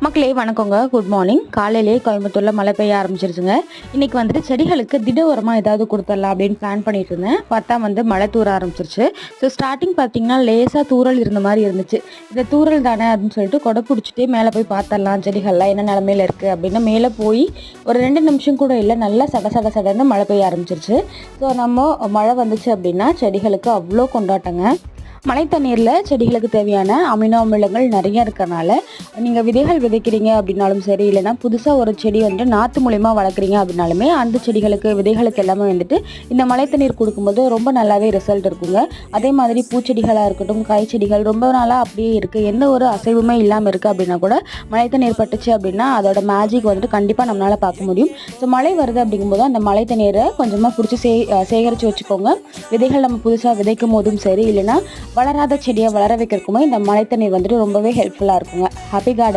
மக்களே வணக்கங்க. Good morning. காலையிலேயே கோயம்புத்தூரில் மழை பெய்ய ஆரம்பிச்சிருச்சுங்க. இன்றைக்கி வந்துட்டு செடிகளுக்கு திட உரமாக ஏதாவது கொடுத்துடலாம் அப்படின்னு பிளான் பண்ணிட்டு இருந்தேன். பார்த்தா மழை தூர ஆரம்பிச்சிருச்சு. ஸோ ஸ்டார்டிங் பார்த்தீங்கன்னா லேசாக தூறல் இருந்த மாதிரி இருந்துச்சு. இந்த தூறல் தானே அப்படின்னு சொல்லிட்டு கொடை பிடிச்சிட்டே மேலே போய் பார்த்துடலாம் செடிகள்லாம் என்ன நிலமையில இருக்குது அப்படின்னு மேலே போய் ஒரு 2 நிமிஷம் கூட இல்லை, நல்லா சடன்னு மழை பெய்ய ஆரம்பிச்சிருச்சு. ஸோ மழை வந்துச்சு அப்படின்னா செடிகளுக்கு அவ்வளோ கொண்டாட்டங்க. மழை தண்ணீரில் செடிகளுக்கு தேவையான அமினோ அமிலங்கள் நிறைய இருக்கிறனால நீங்கள் விதைகள் விதைக்கிறீங்க அப்படின்னாலும் சரி, இல்லைனா புதுசாக ஒரு செடி நாற்று மூலிமா வளர்க்குறீங்க அப்படின்னாலுமே அந்த செடிகளுக்கு விதைகளுக்கு எல்லாமே இந்த மழை தண்ணீர் கொடுக்கும்போது ரொம்ப நல்லாவே ரிசல்ட் இருக்குங்க. அதே மாதிரி பூச்செடிகளாக இருக்கட்டும், காய்ச்செடிகள் ரொம்ப நாளாக அப்படியே இருக்குது, எந்த ஒரு அசைவுமே இல்லாமல் இருக்குது அப்படின்னா கூட மழை தண்ணீர் பட்டுச்சு அப்படின்னா அதோட மேஜிக் கண்டிப்பாக நம்மளால் பார்க்க முடியும். ஸோ மழை வருது அப்படிங்கும்போது அந்த மழை தண்ணீரை கொஞ்சமாக பிடிச்சி சேகரித்து வச்சுக்கோங்க. விதைகள் நம்ம புதுசாக விதைக்கும் போதும் சரி, இல்லைனா வளராத செடியை வளர வைக்கிறதுக்குமே இந்த மழை தண்ணீர் ரொம்பவே ஹெல்ப்ஃபுல்லாக இருக்குங்க. Happy garden.